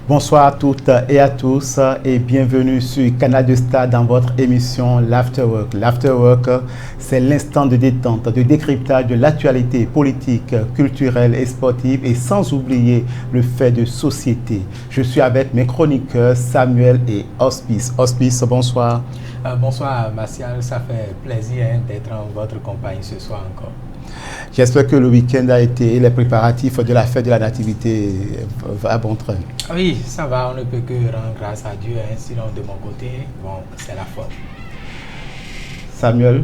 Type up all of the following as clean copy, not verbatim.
Bonsoir à toutes et à tous et bienvenue sur Canal de Star dans votre émission l'Afterwork. L'Afterwork, c'est l'instant de détente, de décryptage de l'actualité politique, culturelle et sportive et sans oublier le fait de société. Je suis avec mes chroniqueurs Samuel et Hospice. Hospice, bonsoir. Bonsoir Martial, ça fait plaisir d'être en votre compagnie ce soir encore. J'espère que le week-end a été, les préparatifs de la fête de la Nativité à bon train. Oui, ça va, on ne peut que rendre grâce à Dieu. Sinon, de mon côté, bon, c'est la forme. Samuel.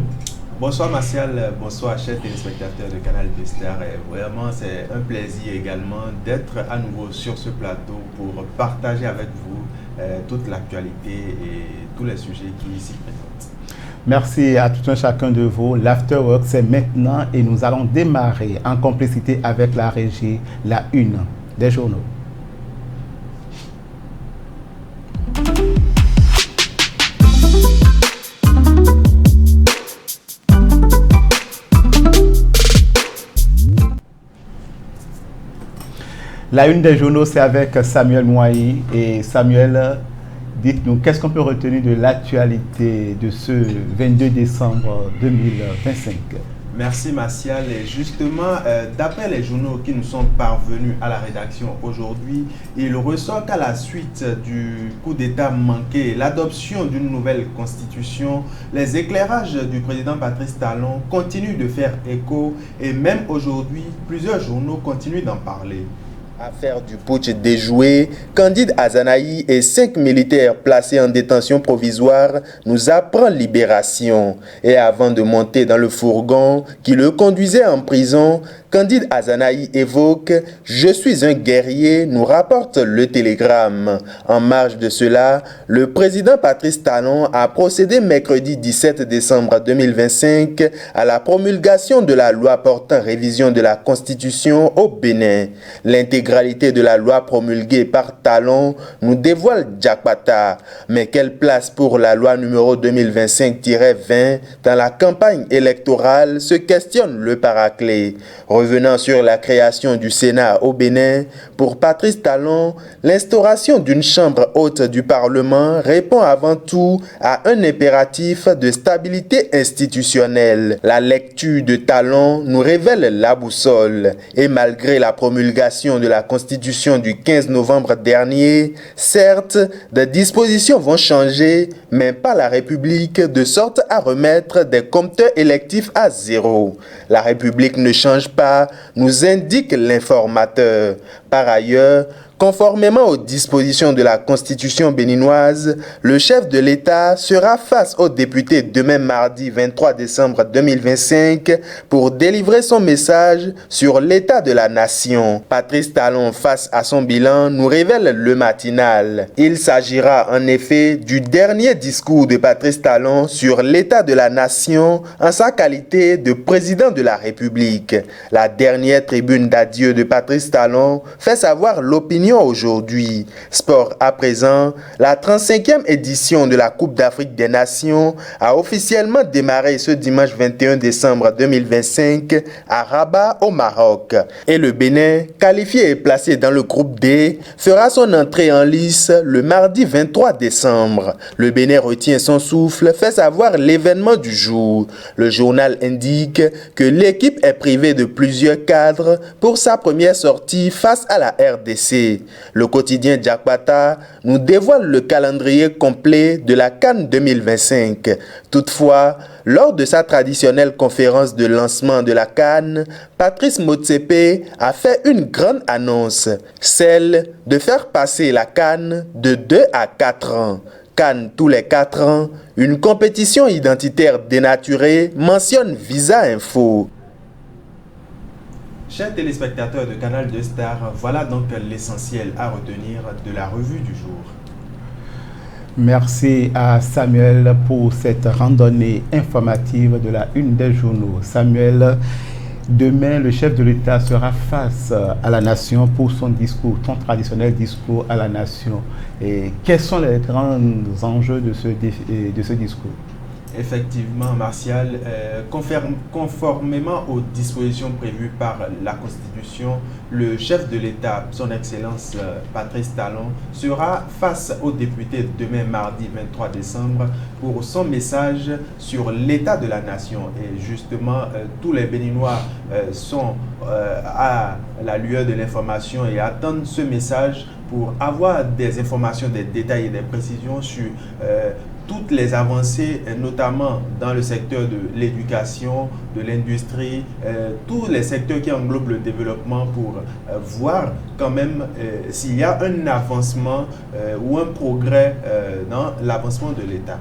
Bonsoir Martial, bonsoir chers téléspectateurs de Canal de Star. Vraiment, c'est un plaisir également d'être à nouveau sur ce plateau pour partager avec vous toute l'actualité et tous les sujets qui s'y présentent. Merci à tout un chacun de vous. L'Afterwork, c'est maintenant et nous allons démarrer en complicité avec la régie, la une des journaux. La une des journaux, c'est avec Samuel Moahi. Et Samuel, dites-nous, qu'est-ce qu'on peut retenir de l'actualité de ce 22 décembre 2025? Merci Martial. Et justement, d'après les journaux qui nous sont parvenus à la rédaction aujourd'hui, il ressort qu'à la suite du coup d'État manqué et l'adoption d'une nouvelle constitution, les éclairages du président Patrice Talon continuent de faire écho et même aujourd'hui, plusieurs journaux continuent d'en parler. Affaire du putsch déjoué, Candide Azanahi et 5 militaires placés en détention provisoire nous apprend Libération. Et avant de monter dans le fourgon qui le conduisait en prison, Candide Azanahi évoque « Je suis un guerrier », nous rapporte le Télégramme. En marge de cela, le président Patrice Talon a procédé mercredi 17 décembre 2025 à la promulgation de la loi portant révision de la Constitution au Bénin. L'intégralité de la loi promulguée par Talon nous dévoile Diakpata. Mais quelle place pour la loi numéro 2025-20 dans la campagne électorale se questionne le Paraclet. Revenant sur la création du Sénat au Bénin, pour Patrice Talon, l'instauration d'une chambre haute du Parlement répond avant tout à un impératif de stabilité institutionnelle. La lecture de Talon nous révèle la boussole. Et malgré la promulgation de la Constitution du 15 novembre dernier, certes, des dispositions vont changer, mais pas la République, de sorte à remettre des compteurs électifs à zéro. La République ne change pas, nous indique l'informateur. Par ailleurs, conformément aux dispositions de la Constitution béninoise, le chef de l'État sera face aux députés demain mardi 23 décembre 2025 pour délivrer son message sur l'état de la nation. Patrice Talon face à son bilan nous révèle le matinal. Il s'agira en effet du dernier discours de Patrice Talon sur l'état de la nation en sa qualité de président de la République. La dernière tribune d'adieu de Patrice Talon fait savoir l'opinion aujourd'hui. Sport à présent, la 35e édition de la Coupe d'Afrique des Nations a officiellement démarré ce dimanche 21 décembre 2025 à Rabat au Maroc. Et le Bénin, qualifié et placé dans le groupe D, fera son entrée en lice le mardi 23 décembre. Le Bénin retient son souffle, fait savoir l'événement du jour. Le journal indique que l'équipe est privée de plusieurs cadres pour sa première sortie face à la RDC. Le quotidien Diakpata nous dévoile le calendrier complet de la CAN 2025. Toutefois, lors de sa traditionnelle conférence de lancement de la CAN, Patrice Motsepe a fait une grande annonce, celle de faire passer la CAN de 2 à 4 ans. CAN tous les 4 ans, une compétition identitaire dénaturée, mentionne Visa Info. Chers téléspectateurs de Canal de Star, voilà donc l'essentiel à retenir de la revue du jour. Merci à Samuel pour cette randonnée informative de la une des journaux. Samuel, demain, le chef de l'État sera face à la nation pour son discours, son traditionnel discours à la nation. Et quels sont les grands enjeux de ce discours? Effectivement, Martial, conformément aux dispositions prévues par la Constitution, le chef de l'État, son Excellence Patrice Talon, sera face aux députés demain mardi 23 décembre pour son message sur l'état de la nation. Et justement, tous les Béninois sont à la lueur de l'information et attendent ce message pour avoir des informations, des détails et des précisions sur toutes les avancées, notamment dans le secteur de l'éducation, de l'industrie, tous les secteurs qui englobent le développement pour voir quand même s'il y a un avancement ou un progrès dans l'avancement de l'État.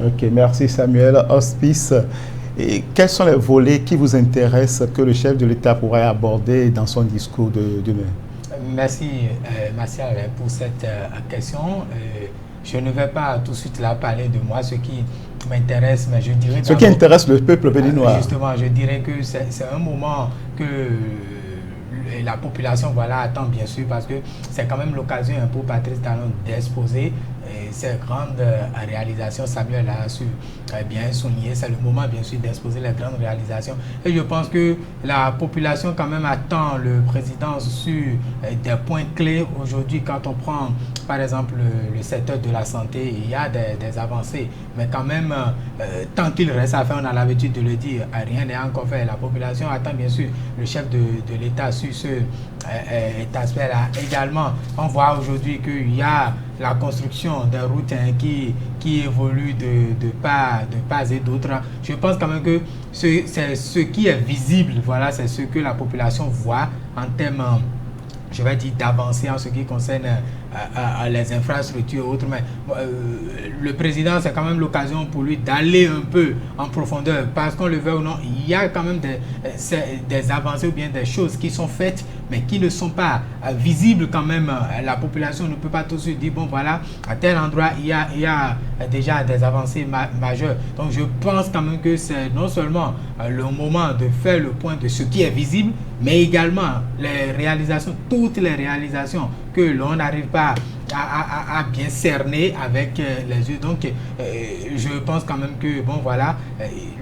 Ok, merci Samuel. Hospice, et quels sont les volets qui vous intéressent que le chef de l'État pourrait aborder dans son discours de demain? Merci Martial pour cette question. Je ne vais pas tout de suite là parler de moi, ce qui m'intéresse, mais je dirais... Ce qui intéresse le peuple béninois. Justement, je dirais que c'est un moment que la population attend bien sûr, parce que c'est quand même l'occasion pour Patrice Talon d'exposer ses grandes réalisations. Samuel a su bien souligner, c'est le moment bien sûr d'exposer les grandes réalisations. Et je pense que la population quand même attend le président sur des points clés aujourd'hui. Quand on prend par exemple le secteur de la santé, il y a des avancées, mais quand même tant qu'il reste à faire, on a l'habitude de le dire, rien n'est encore fait. La population attend bien sûr le chef de l'État sur cet aspect-là. Également, on voit aujourd'hui qu'il y a la construction des routes qui évolue de pas et d'autre. Je pense quand même que c'est ce qui est visible, c'est ce que la population voit en termes, je vais dire, d'avancée en ce qui concerne les infrastructures et autres. Mais le président, c'est quand même l'occasion pour lui d'aller un peu en profondeur, parce qu'on le veut ou non, il y a quand même des avancées ou bien des choses qui sont faites, mais qui ne sont pas visibles quand même. La population ne peut pas tout de suite dire, bon voilà, à tel endroit, il y a déjà des avancées majeures. Donc je pense quand même que c'est non seulement le moment de faire le point de ce qui est visible, mais également les réalisations, toutes les réalisations que l'on n'arrive pas à bien cerner avec les yeux. Donc je pense quand même que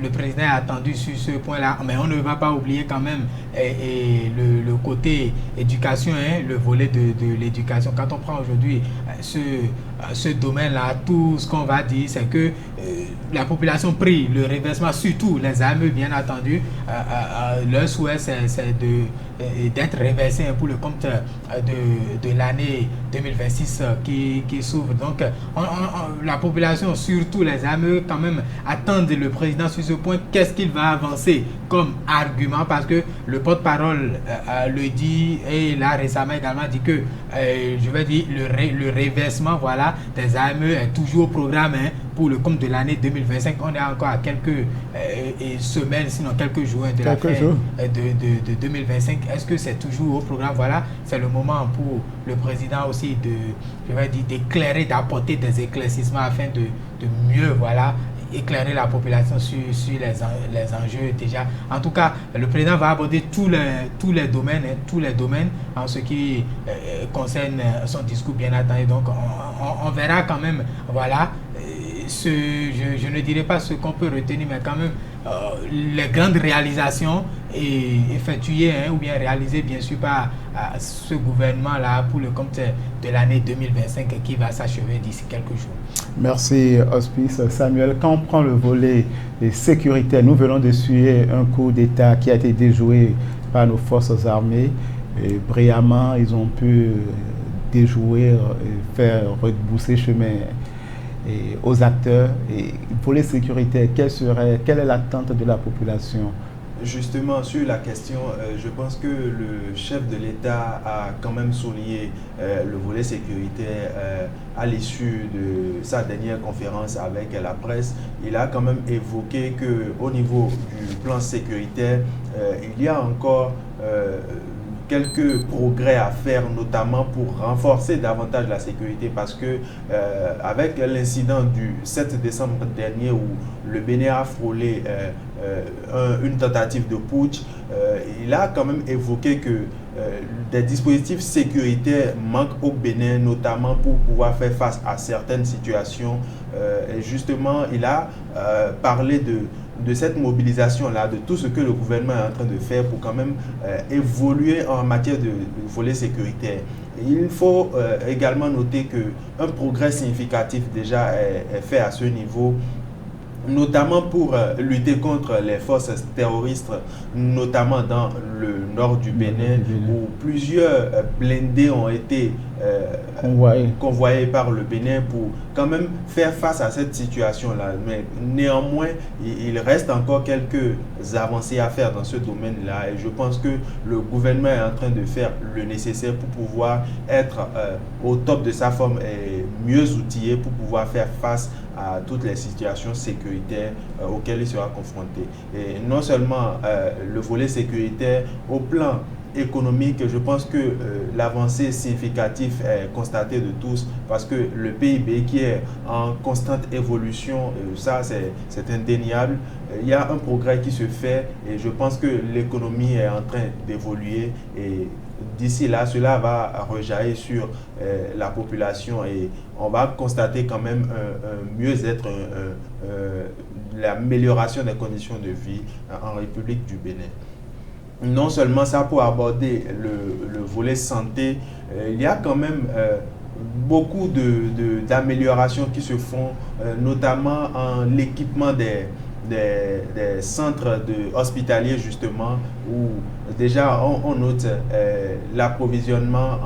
le président est attendu sur ce point là, mais on ne va pas oublier quand même le côté éducation, le volet de l'éducation. Quand on prend aujourd'hui ce domaine là, tout ce qu'on va dire, c'est que la population prie le reversement, surtout les AME bien entendu. Leur souhait c'est d'être reversé pour le compte de l'année 2026 qui s'ouvre. Donc la population, surtout les AME, quand même attendent le président sur ce point. Qu'est-ce qu'il va avancer comme argument, parce que le porte-parole le dit, et il a récemment également dit que je vais dire le reversement des AME est toujours au programme pour le compte de l'année 2025. On est encore à quelques semaines, sinon quelques jours de la fin de 2025. Est-ce que c'est toujours au programme? C'est le moment pour le président aussi d'éclairer, d'apporter des éclaircissements afin de mieux éclairer la population sur les enjeux déjà. En tout cas, le président va aborder tous les domaines en ce qui concerne son discours bien attendu. Donc on verra quand même, je ne dirais pas ce qu'on peut retenir, mais quand même les grandes réalisations effectuées ou bien réalisées bien sûr par ce gouvernement-là pour le compte de l'année 2025 qui va s'achever d'ici quelques jours. Merci Hospice. Samuel, quand on prend le volet sécuritaire, nous venons de suivre un coup d'État qui a été déjoué par nos forces armées. Et brillamment, ils ont pu déjouer et faire rebrousser chemin aux acteurs. Et volet sécuritaire, quelle est l'attente de la population? Justement, sur la question, je pense que le chef de l'État a quand même souligné le volet sécuritaire à l'issue de sa dernière conférence avec la presse. Il a quand même évoqué qu'au niveau du plan sécuritaire, il y a encore quelques progrès à faire, notamment pour renforcer davantage la sécurité, parce que avec l'incident du 7 décembre dernier où le Bénin a frôlé une tentative de putsch, il a quand même évoqué que des dispositifs sécuritaires manquent au Bénin, notamment pour pouvoir faire face à certaines situations. Et justement, il a parlé de cette mobilisation-là, de tout ce que le gouvernement est en train de faire pour quand même évoluer en matière de volet sécuritaire. Il faut également noter qu'un progrès significatif déjà est fait à ce niveau, notamment pour lutter contre les forces terroristes, notamment dans le nord du Bénin, où plusieurs blindés ont été convoyés par le Bénin pour quand même faire face à cette situation-là. Mais néanmoins, il reste encore quelques avancées à faire dans ce domaine-là, et je pense que le gouvernement est en train de faire le nécessaire pour pouvoir être au top de sa forme et mieux outillé pour pouvoir faire face à toutes les situations sécuritaires auxquelles il sera confronté. Et non seulement le volet sécuritaire, au plan économique, je pense que l'avancée significative est constatée de tous, parce que le PIB qui est en constante évolution, ça c'est indéniable. Il y a un progrès qui se fait et je pense que l'économie est en train d'évoluer, et d'ici là, cela va rejaillir sur la population et on va constater quand même un mieux-être, l'amélioration des conditions de vie en République du Bénin. Non seulement ça, pour aborder le volet santé, il y a quand même beaucoup d'améliorations qui se font, notamment en l'équipement des centres hospitaliers, justement, où déjà on note l'approvisionnement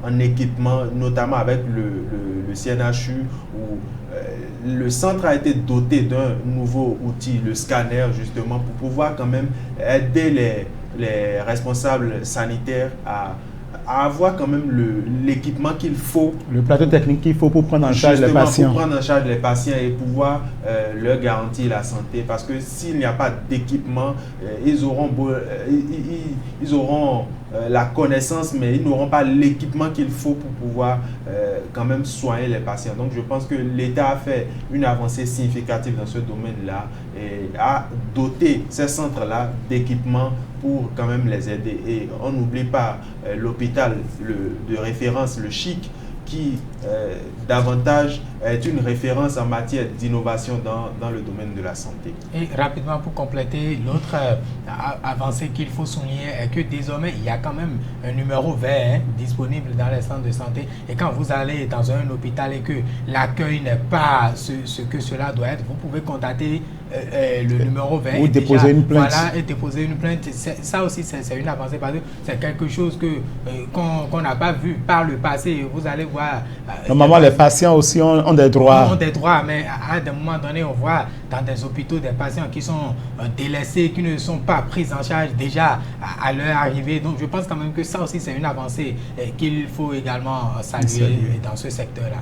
en équipement, notamment avec le CNHU, où le centre a été doté d'un nouveau outil, le scanner, justement, pour pouvoir quand même aider les responsables sanitaires à avoir quand même l'équipement qu'il faut. Le plateau technique qu'il faut pour prendre en charge les patients. Pour prendre en charge les patients et pouvoir leur garantir la santé. Parce que s'il n'y a pas d'équipement, ils auront la connaissance, mais ils n'auront pas l'équipement qu'il faut pour pouvoir quand même soigner les patients. Donc je pense que l'État a fait une avancée significative dans ce domaine-là et a doté ces centres-là d'équipements pour quand même les aider. Et on n'oublie pas l'hôpital de référence, le CHIC, qui davantage est une référence en matière d'innovation dans le domaine de la santé. Et rapidement, pour compléter, l'autre avancée qu'il faut souligner est que désormais, il y a quand même un numéro vert disponible dans les centres de santé. Et quand vous allez dans un hôpital et que l'accueil n'est pas ce que cela doit être, vous pouvez contacter le numéro vert. Ou déposer une plainte. Voilà, et déposer une plainte. Ça aussi, c'est une avancée parce que c'est quelque chose qu'on n'a pas vu par le passé. Vous allez voir. Normalement, les patients aussi ont des droits. Ont des droits, mais à un moment donné, on voit dans des hôpitaux des patients qui sont délaissés, qui ne sont pas pris en charge déjà à leur arrivée. Donc, je pense quand même que ça aussi, c'est une avancée qu'il faut également saluer dans ce secteur-là.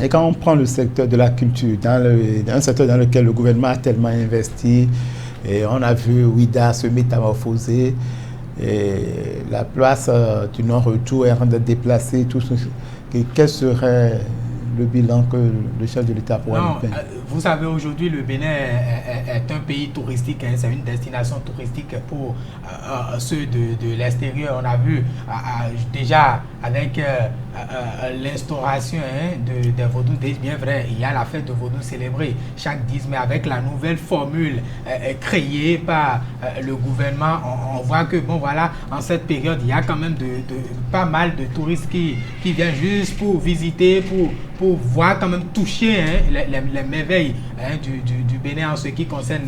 Et quand on prend le secteur de la culture, un secteur dans lequel le gouvernement a tellement investi, et on a vu Ouida se métamorphoser, et la place du non-retour est en train d'être déplacée, quel serait le bilan que le chef de l'État pourrait nous faire? Vous savez, aujourd'hui, le Bénin est un pays touristique, hein, c'est une destination touristique pour ceux de l'extérieur. On a vu déjà avec l'instauration des vaudous, bien vrai, il y a la fête de vaudou célébrée chaque 10 mai avec la nouvelle formule créée par le gouvernement. On voit que, bon voilà, en cette période, il y a quand même pas mal de touristes qui viennent juste pour visiter, pour voir quand même toucher les merveilles du Bénin en ce qui concerne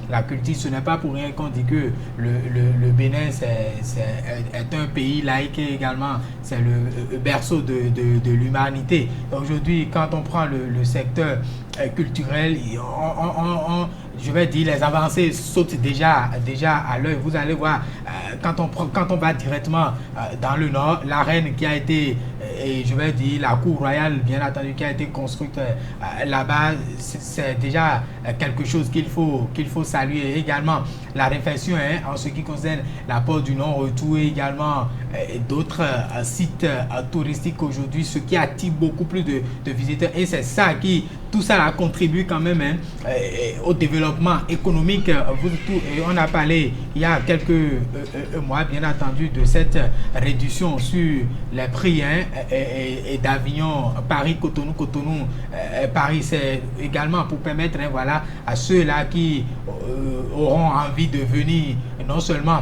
la culture. Ce n'est pas pour rien qu'on dit que le Bénin est un pays laïque et également c'est le berceau de l'humanité. Aujourd'hui, quand on prend le secteur culturel, je vais dire, les avancées sautent déjà à l'œil. Vous allez voir, quand on va directement dans le nord, l'arène qui a été, et je vais dire, la cour royale, bien entendu, qui a été construite là-bas, c'est déjà quelque chose qu'il faut saluer. Également, la réflexion en ce qui concerne la porte du non-retour et également d'autres sites touristiques aujourd'hui, ce qui attire beaucoup plus de visiteurs. Et c'est ça qui tout ça contribue quand même au développement économique. On a parlé il y a quelques mois, bien entendu, de cette réduction sur les prix et d'Avignon, Paris, Cotonou, Paris. C'est également pour permettre voilà, à ceux-là qui auront envie de venir non seulement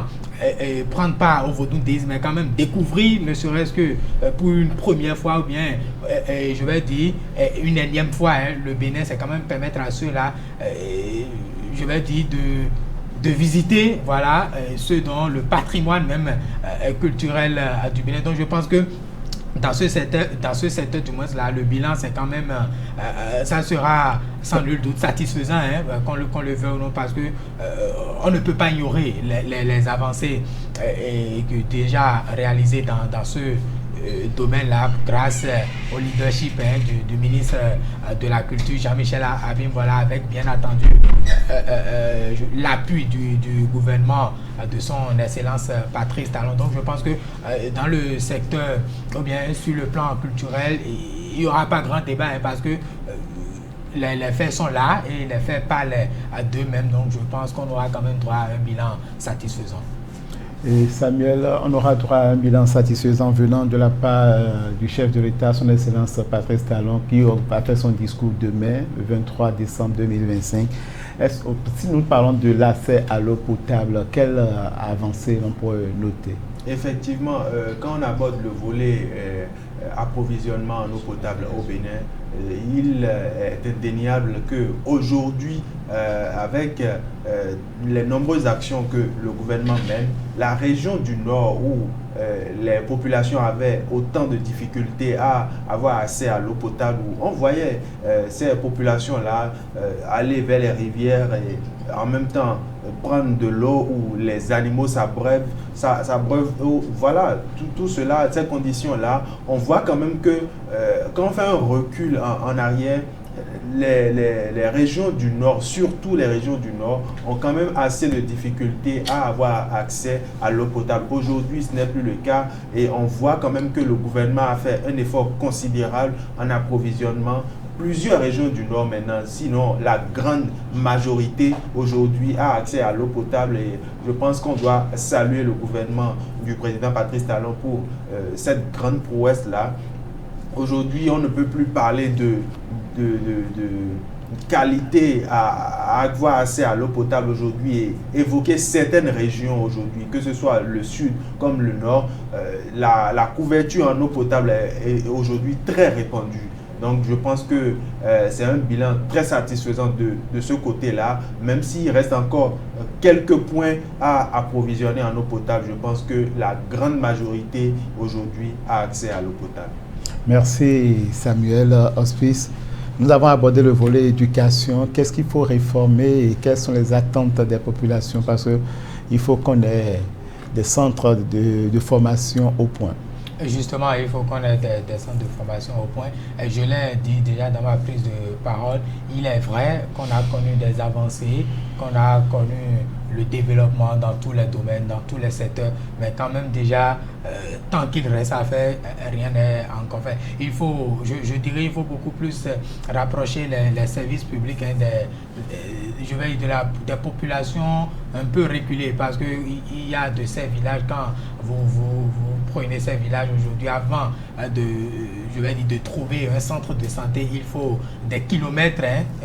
prendre part au vaudouisme, mais quand même découvrir, ne serait-ce que pour une première fois ou bien, je vais dire, une énième fois, le Bénin, c'est quand même permettre à ceux-là, je vais dire, de visiter, voilà, ceux dont le patrimoine même culturel du Bénin. Donc je pense que dans ce secteur du moins là, le bilan c'est quand même ça sera sans nul doute satisfaisant, qu'on le veuille ou non, parce que on ne peut pas ignorer les avancées déjà réalisées dans ce domaine-là, grâce au leadership du ministre de la Culture, Jean-Michel Abim, voilà, avec bien entendu l'appui du gouvernement de son Excellence Patrice Talon. Donc je pense que dans le secteur, ou bien sur le plan culturel, il n'y aura pas grand débat, parce que les faits sont là et les faits parlent d'eux-mêmes. Donc je pense qu'on aura quand même droit à un bilan satisfaisant. Et Samuel, on aura droit à un bilan satisfaisant venant de la part du chef de l'État, son Excellence Patrice Talon, qui va faire son discours demain, le 23 décembre 2025. Si nous parlons de l'accès à l'eau potable, quelle avancée on pourrait noter? Effectivement, quand on aborde le volet approvisionnement en eau potable au Bénin, il est indéniable qu'aujourd'hui, avec les nombreuses actions que le gouvernement mène, la région du Nord où les populations avaient autant de difficultés à avoir accès à l'eau potable, où on voyait ces populations-là aller vers les rivières et en même temps prendre de l'eau où les animaux s'abreuvent, voilà, tout cela, ces conditions-là, on voit quand même que quand on fait un recul en arrière, les régions du Nord, surtout les régions du Nord, ont quand même assez de difficultés à avoir accès à l'eau potable. Aujourd'hui, ce n'est plus le cas et on voit quand même que le gouvernement a fait un effort considérable en approvisionnement. Plusieurs régions du Nord maintenant, sinon la grande majorité aujourd'hui a accès à l'eau potable, et je pense qu'on doit saluer le gouvernement du président Patrice Talon pour cette grande prouesse-là. Aujourd'hui, on ne peut plus parler de qualité à avoir accès à l'eau potable aujourd'hui et évoquer certaines régions aujourd'hui, que ce soit le sud comme le nord. La couverture en eau potable est aujourd'hui très répandue. Donc je pense que c'est un bilan très satisfaisant de ce côté-là, même s'il reste encore quelques points à approvisionner en eau potable. Je pense que la grande majorité aujourd'hui a accès à l'eau potable. Merci Samuel Hospice. Nous avons abordé le volet éducation. Qu'est-ce qu'il faut réformer et quelles sont les attentes des populations? Parce qu'il faut qu'on ait des centres de formation au point. Justement, il faut qu'on ait des centres de formation au point. Et je l'ai dit déjà dans ma prise de parole, il est vrai qu'on a connu des avancées, qu'on a connu le développement dans tous les domaines, dans tous les secteurs, mais quand même déjà, tant qu'il reste à faire, rien n'est encore fait. Il faut, je dirais, il faut beaucoup plus rapprocher les services publics des populations un peu reculées, parce qu'il y a de ces villages, quand vous prenez ces villages aujourd'hui, avant de trouver un centre de santé, il faut des kilomètres,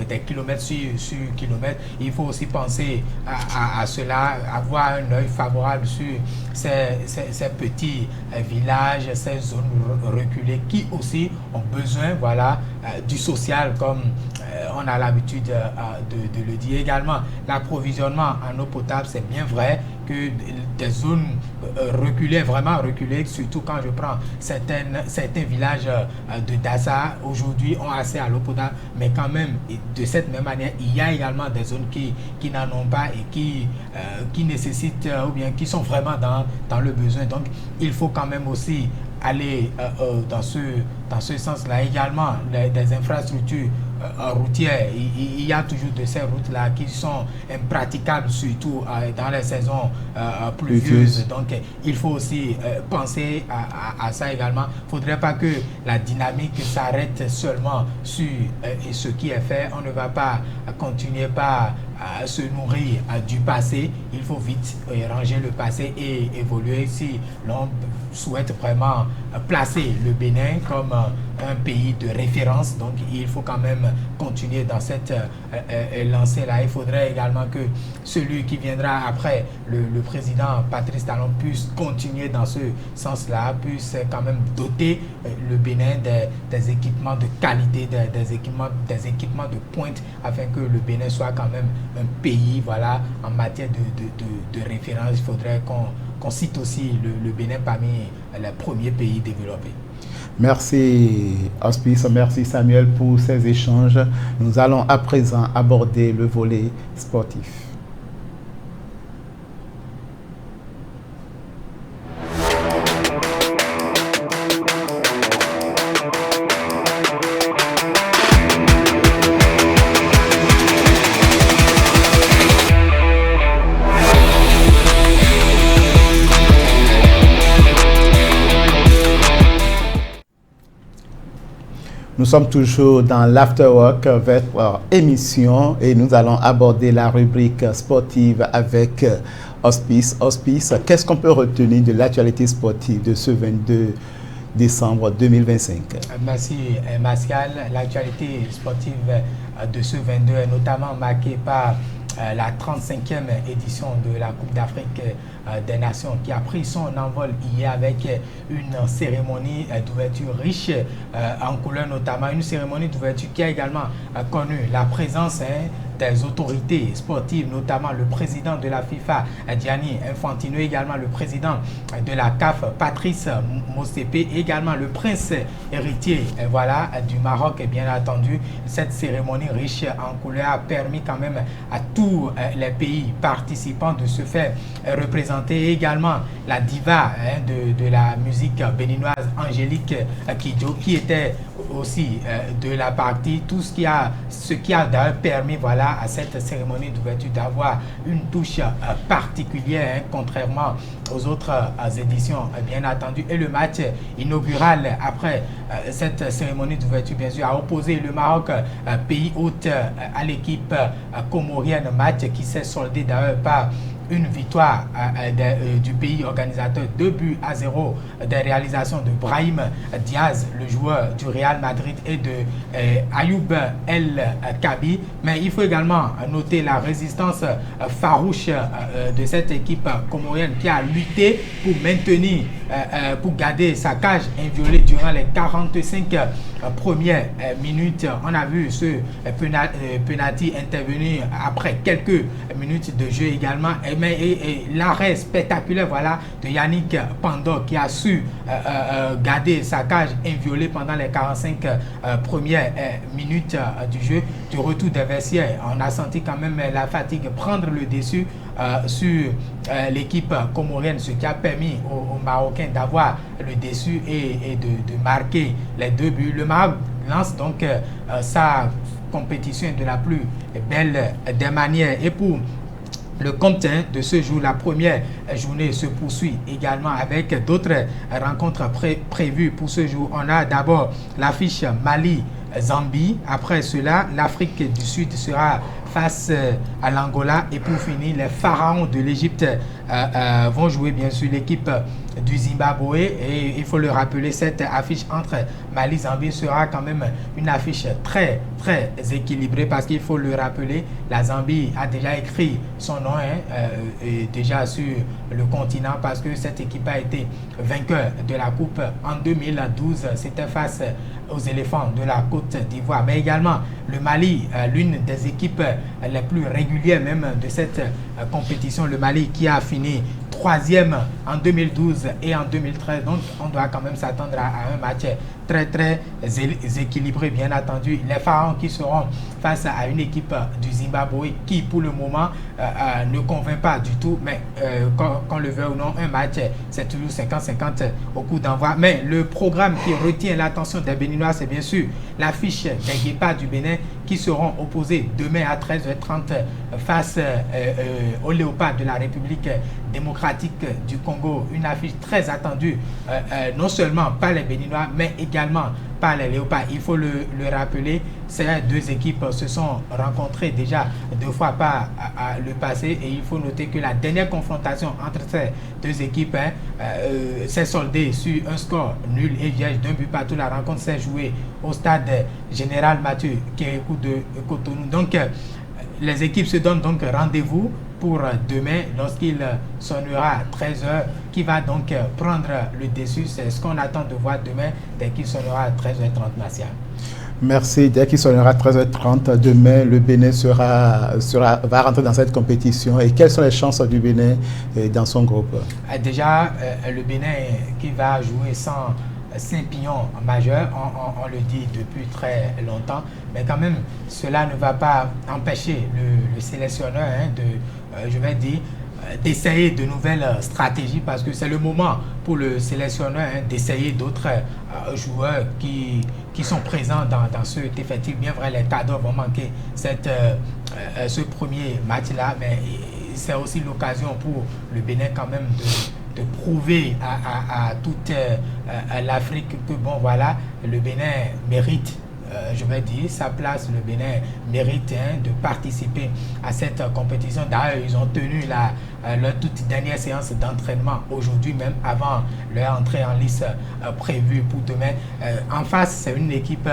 des kilomètres sur kilomètres. Il faut aussi penser à cela, avoir un œil favorable sur ces petits villages, ces zones reculées qui aussi ont besoin, voilà, du social, comme on a l'habitude de le dire. Également, l'approvisionnement en eau potable, c'est bien vrai que des zones reculées, vraiment reculées, surtout quand je prends certains villages de Dassa, aujourd'hui ont accès à l'eau potable, mais quand même, de cette même manière, il y a également des zones qui n'en ont pas et qui nécessitent, ou bien qui sont vraiment dans le besoin. Donc, il faut quand même aussi aller dans ce sens-là. Également, des infrastructures routières. Il y a toujours de ces routes-là qui sont impraticables, surtout dans les saisons pluvieuses. Donc, il faut aussi penser à ça également. Il ne faudrait pas que la dynamique s'arrête seulement sur ce qui est fait. On ne va pas continuer par se nourrir du passé. Il faut vite ranger le passé et évoluer si l'on souhaite vraiment placer le Bénin comme un pays de référence. Donc il faut quand même continuer dans cette lancée-là. Il faudrait également que celui qui viendra après le président Patrice Talon puisse continuer dans ce sens-là, puisse quand même doter le Bénin des équipements de qualité, des équipements de pointe, afin que le Bénin soit quand même un pays, voilà, en matière de référence. Il faudrait qu'on cite aussi le Bénin parmi les premiers pays développés. Merci Hospice, merci Samuel pour ces échanges. Nous allons à présent aborder le volet sportif. Nous sommes toujours dans l'Afterwork, votre émission, et nous allons aborder la rubrique sportive avec Hospice. Hospice, qu'est-ce qu'on peut retenir de l'actualité sportive de ce 22 décembre 2025? Merci Pascal. L'actualité sportive de ce 22 est notamment marquée par la 35e édition de la Coupe d'Afrique des Nations qui a pris son envol hier avec une cérémonie d'ouverture riche en couleurs, notamment une cérémonie d'ouverture qui a également connu la présence des autorités sportives, notamment le président de la FIFA, Gianni Infantino, également le président de la CAF, Patrice Motsepe, également le prince héritier voilà, du Maroc. Et bien entendu, cette cérémonie riche en couleurs a permis quand même à tous les pays participants de se faire représenter. Également la diva de la musique béninoise, Angélique Kidjo, qui était aussi de la partie, ce qui a d'ailleurs permis voilà, à cette cérémonie d'ouverture d'avoir une touche particulière, contrairement aux autres éditions, bien entendu. Et le match inaugural après cette cérémonie d'ouverture, bien sûr, a opposé le Maroc, pays hôte, à l'équipe comorienne, match qui s'est soldé d'ailleurs par une victoire du pays organisateur, 2-0 des réalisations de Brahim Diaz, le joueur du Real Madrid, et de Ayoub El Kabi. Mais il faut également noter la résistance farouche de cette équipe comorienne qui a lutté pour maintenir, pour garder sa cage inviolée durant les 45 premières minutes. On a vu ce penalty intervenir après quelques minutes de jeu également. Et l'arrêt spectaculaire voilà, de Yannick Pandor qui a su garder sa cage inviolée pendant les 45 premières minutes du jeu. Du retour des vestiaires, on a senti quand même la fatigue prendre le dessus sur l'équipe comorienne, ce qui a permis aux Marocains d'avoir le dessus et de marquer les 2 buts. Le Maroc lance donc sa compétition de la plus belle des manières. Et pour le compte de ce jour, la première journée se poursuit également avec d'autres rencontres prévues pour ce jour. On a d'abord l'affiche Mali-Zambie. Après cela, l'Afrique du Sud sera face à l'Angola. Et pour finir, les pharaons de l'Égypte vont jouer bien sûr l'équipe du Zimbabwe. Et il faut le rappeler, cette affiche entre Mali et Zambie sera quand même une affiche très équilibrée, parce qu'il faut le rappeler, la Zambie a déjà écrit son nom déjà sur le continent, parce que cette équipe a été vainqueur de la Coupe en 2012. C'était face aux éléphants de la Côte d'Ivoire. Mais également le Mali, l'une des équipes les plus régulières même de cette compétition, le Mali qui a fini 3e en 2012 et en 2013. Donc on doit quand même s'attendre à un match très équilibré, bien entendu. Les Pharaons qui seront face à une équipe du Zimbabwe qui pour le moment ne convainc pas du tout, mais qu'on le veut ou non, un match c'est toujours 50-50 au coup d'envoi. Mais le programme qui retient l'attention des Béninois, c'est bien sûr l'affiche des Guépards du Bénin qui seront opposés demain à 13h30 face aux Léopards de la République démocratique du Congo. Une affiche très attendue, non seulement par les Béninois, mais également par les Léopards. Il faut le rappeler, ces deux équipes se sont rencontrées déjà 2 fois par le passé et il faut noter que la dernière confrontation entre ces deux équipes s'est soldée sur un score nul et vierge d'un but partout. La rencontre s'est jouée au stade Général Mathieu Kérékou de Cotonou. Donc les équipes se donnent donc rendez-vous pour demain lorsqu'il sonnera 13h, qui va donc prendre le dessus. C'est ce qu'on attend de voir demain dès qu'il sonnera 13h30, Martial. Merci. Dès qu'il sonnera 13h30, demain, le Bénin va rentrer dans cette compétition. Et quelles sont les chances du Bénin dans son groupe? Déjà, le Bénin qui va jouer sans Saint-Pignon majeur, on le dit depuis très longtemps, mais quand même, cela ne va pas empêcher le sélectionneur je vais dire, d'essayer de nouvelles stratégies parce que c'est le moment pour le sélectionneur d'essayer d'autres joueurs qui sont présents dans ce effectif. Bien vrai, les cadres vont manquer ce premier match-là, mais c'est aussi l'occasion pour le Bénin quand même de prouver à toute l'Afrique que bon voilà, le Bénin mérite, je vais dire, sa place. Le Bénin mérite de participer à cette compétition. D'ailleurs, ils ont tenu leur toute dernière séance d'entraînement aujourd'hui même avant leur entrée en lice prévue pour demain. En face, c'est une équipe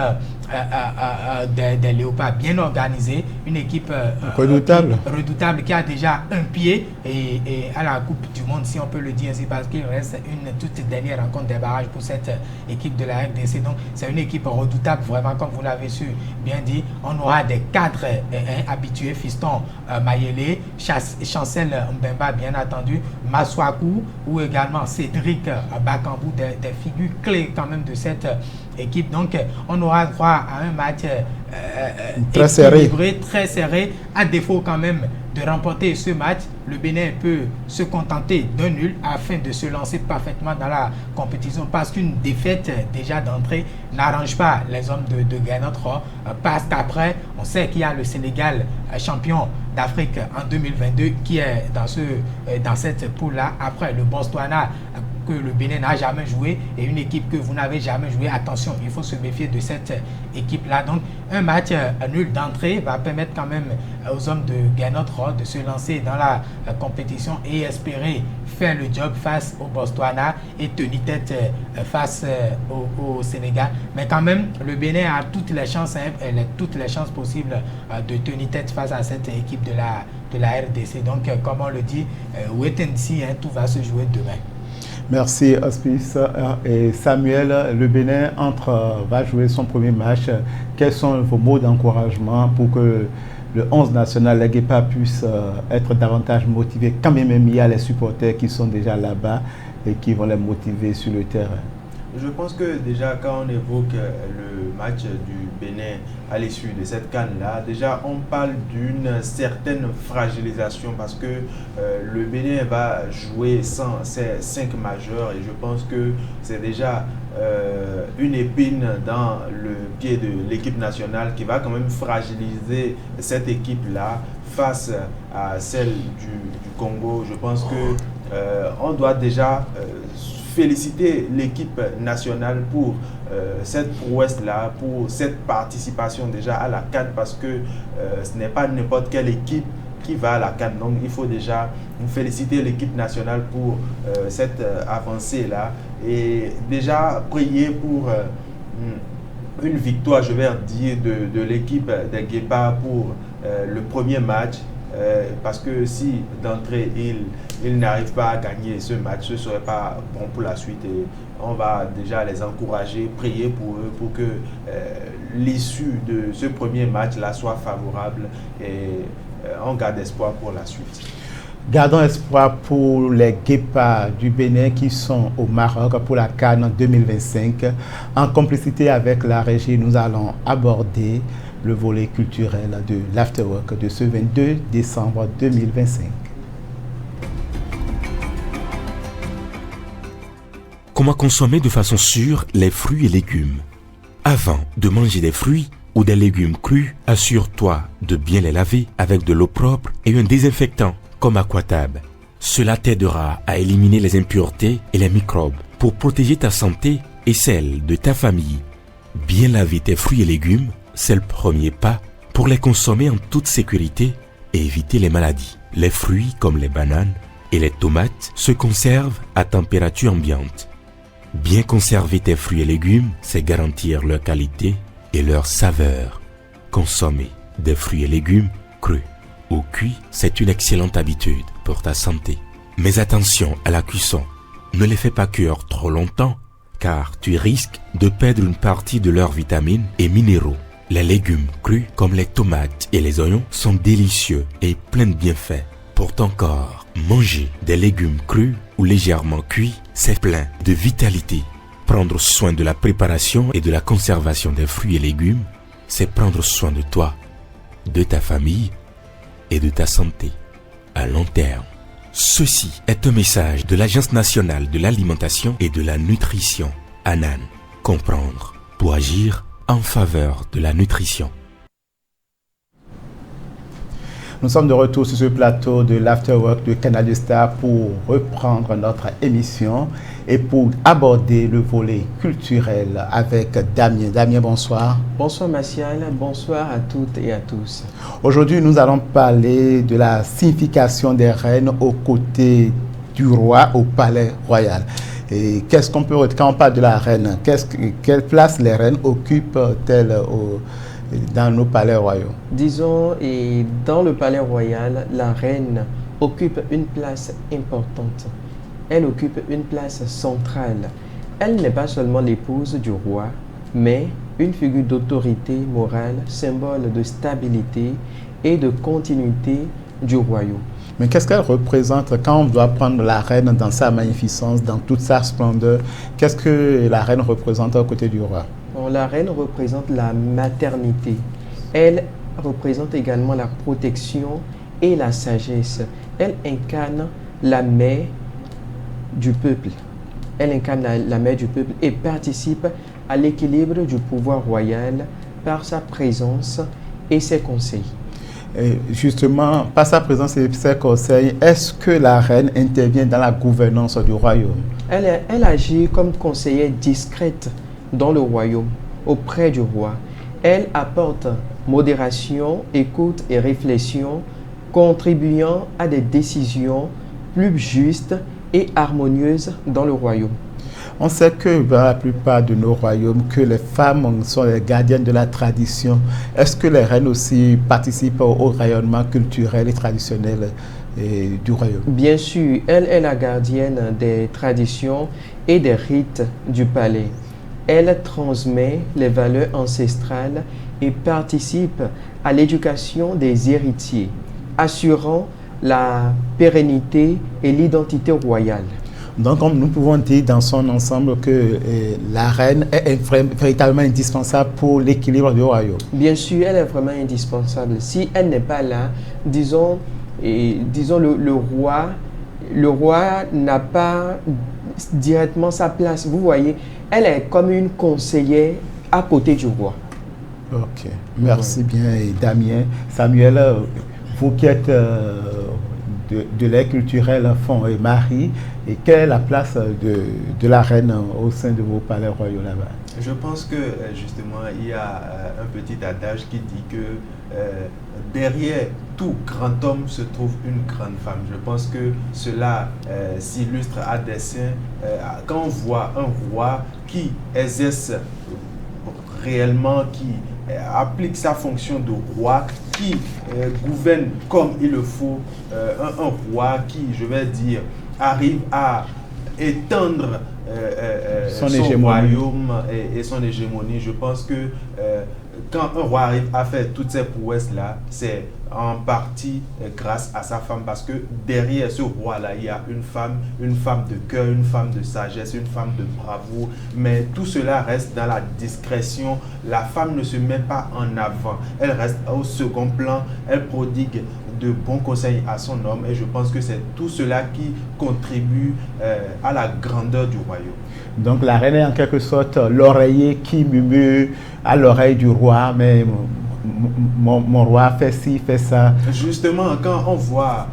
des Léopards bien organisée, une équipe redoutable qui a déjà un pied et à la Coupe du Monde, si on peut le dire ainsi, parce qu'il reste une toute dernière rencontre des barrages pour cette équipe de la RDC. Donc, c'est une équipe redoutable, vraiment, comme vous l'avez su bien dit. On aura des cadres habitués, Fiston Mayele, Chancel Mbemba, bien entendu, Maswaku ou également Cédric Bakambou, des figures clés quand même de cette équipe. Donc, on aura droit à un match très serré, à défaut quand même de remporter ce match. Le Bénin peut se contenter d'un nul afin de se lancer parfaitement dans la compétition parce qu'une défaite déjà d'entrée n'arrange pas les hommes de Guinée-Nord parce qu'après, on sait qu'il y a le Sénégal champion d'Afrique en 2022 qui est dans cette poule-là. Après, le Botswana que le Bénin n'a jamais joué et une équipe que vous n'avez jamais joué. Attention, il faut se méfier de cette équipe-là. Donc, un match nul d'entrée va permettre quand même aux hommes de Guinée-Nord de se lancer dans la compétition et espérer faire le job face au Botswana et tenir tête face au Sénégal. Mais quand même, le Bénin a toutes les chances possibles de tenir tête face à cette équipe de la RDC. Donc, comme on le dit, wait and see, tout va se jouer demain. Merci Hospice. Et Samuel, le Bénin va jouer son premier match. Quels sont vos mots d'encouragement pour que le 11 national, les Guépards, puissent être davantage motivés, quand même il y a les supporters qui sont déjà là-bas et qui vont les motiver sur le terrain? Je pense que déjà quand on évoque le match du Bénin à l'issue de cette CAN-là, déjà on parle d'une certaine fragilisation parce que le Bénin va jouer sans ses 5 majeurs et je pense que c'est déjà une épine dans le pied de l'équipe nationale qui va quand même fragiliser cette équipe-là face à celle du Congo. Je pense que on doit déjà féliciter l'équipe nationale pour cette prouesse-là, pour cette participation déjà à la CAN parce que ce n'est pas n'importe quelle équipe qui va à la CAN. Donc il faut déjà féliciter l'équipe nationale pour cette avancée-là et déjà prier pour une victoire, je vais dire, de l'équipe des Guépards pour le premier match. Parce que si d'entrée ils n'arrivent pas à gagner ce match, ce ne serait pas bon pour la suite et on va déjà les encourager, prier pour eux pour que l'issue de ce premier match là soit favorable et on garde espoir pour la suite. Gardons espoir pour les Guépards du Bénin qui sont au Maroc pour la CAN 2025. En complicité avec la régie, nous allons aborder le volet culturel de l'Afterwork de ce 22 décembre 2025. Comment consommer de façon sûre les fruits et légumes? Avant de manger des fruits ou des légumes crus, assure-toi de bien les laver avec de l'eau propre et un désinfectant comme Aquatab. Cela t'aidera à éliminer les impuretés et les microbes pour protéger ta santé et celle de ta famille. Bien laver tes fruits et légumes, c'est le premier pas pour les consommer en toute sécurité et éviter les maladies. Les fruits comme les bananes et les tomates se conservent à température ambiante. Bien conserver tes fruits et légumes, c'est garantir leur qualité et leur saveur. Consommer des fruits et légumes crus ou cuits, c'est une excellente habitude pour ta santé. Mais attention à la cuisson. Ne les fais pas cuire trop longtemps, car tu risques de perdre une partie de leurs vitamines et minéraux. Les légumes crus, comme les tomates et les oignons, sont délicieux et pleins de bienfaits pour ton corps. Manger des légumes crus ou légèrement cuits, c'est plein de vitalité. Prendre soin de la préparation et de la conservation des fruits et légumes, c'est prendre soin de toi, de ta famille et de ta santé à long terme. Ceci est un message de l'Agence nationale de l'alimentation et de la nutrition, ANAN. Comprendre pour agir en faveur de la nutrition. Nous sommes de retour sur ce plateau de l'Afterwork de Canal Star pour reprendre notre émission et pour aborder le volet culturel avec Damien. Damien, bonsoir. Bonsoir Martial, bonsoir à toutes et à tous. Aujourd'hui, nous allons parler de la signification des reines aux côtés du roi au palais royal. Et qu'est-ce qu'on peut quand on parle de la reine, quelle place les reines occupent-elles dans nos palais royaux? Disons, et dans le palais royal, la reine occupe une place importante. Elle occupe une place centrale. Elle n'est pas seulement l'épouse du roi, mais une figure d'autorité morale, symbole de stabilité et de continuité du royaume. Mais qu'est-ce qu'elle représente quand on doit prendre la reine dans sa magnificence, dans toute sa splendeur? Qu'est-ce que la reine représente aux côtés du roi? La reine représente la maternité. Elle représente également la protection et la sagesse. Elle incarne la mère du peuple. Elle incarne la mère du peuple et participe à l'équilibre du pouvoir royal par sa présence et ses conseils. Et justement, par sa présence et ses conseils, est-ce que la reine intervient dans la gouvernance du royaume? Elle agit comme conseillère discrète dans le royaume, auprès du roi. Elle apporte modération, écoute et réflexion, contribuant à des décisions plus justes et harmonieuses dans le royaume. On sait que dans la plupart de nos royaumes, que les femmes sont les gardiennes de la tradition. Est-ce que les reines aussi participent au rayonnement culturel et traditionnel du royaume? Bien sûr, elle est la gardienne des traditions et des rites du palais. Elle transmet les valeurs ancestrales et participe à l'éducation des héritiers, assurant la pérennité et l'identité royale. Donc, nous pouvons dire dans son ensemble que la reine est véritablement indispensable pour l'équilibre du royaume. Bien sûr, elle est vraiment indispensable. Si elle n'est pas là, disons le roi n'a pas directement sa place. Vous voyez, elle est comme une conseillère à côté du roi. Ok, merci bien Damien. Samuel, vous qui êtes de l'aide culturelle Fond et Marie, et quelle est la place de la reine au sein de vos palais royaux là-bas? Je pense que justement il y a un petit adage qui dit que derrière tout grand homme se trouve une grande femme. Je pense que cela s'illustre à dessein quand on voit un roi qui exerce réellement, qui applique sa fonction de roi, qui gouverne comme il le faut, un roi qui, je vais dire, arrive à étendre son royaume et son hégémonie. Je pense que quand un roi arrive à faire toutes ces prouesses-là, c'est en partie grâce à sa femme, parce que derrière ce roi-là, il y a une femme de cœur, une femme de sagesse, une femme de bravoure, mais tout cela reste dans la discrétion. La femme ne se met pas en avant, elle reste au second plan, elle prodigue de bons conseils à son homme, et je pense que c'est tout cela qui contribue à la grandeur du royaume. Donc la reine est en quelque sorte l'oreiller qui murmure à l'oreille du roi, mais mon roi fait ci, fait ça. Justement, quand on voit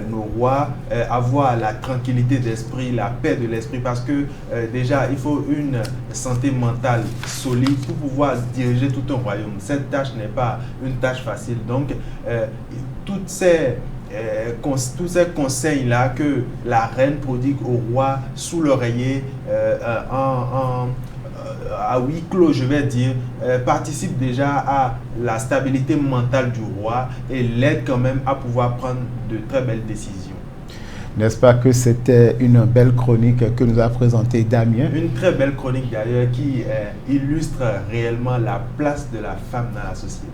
nos rois avoir la tranquillité d'esprit, la paix de l'esprit, parce que déjà, il faut une santé mentale solide pour pouvoir diriger tout un royaume. Cette tâche n'est pas une tâche facile. Donc, tous ces conseils-là que la reine prodigue au roi sous l'oreiller, à huis clos, je vais dire, participe déjà à la stabilité mentale du roi et l'aide quand même à pouvoir prendre de très belles décisions. N'est-ce pas que c'était une belle chronique que nous a présentée Damien? Une très belle chronique d'ailleurs qui illustre réellement la place de la femme dans la société.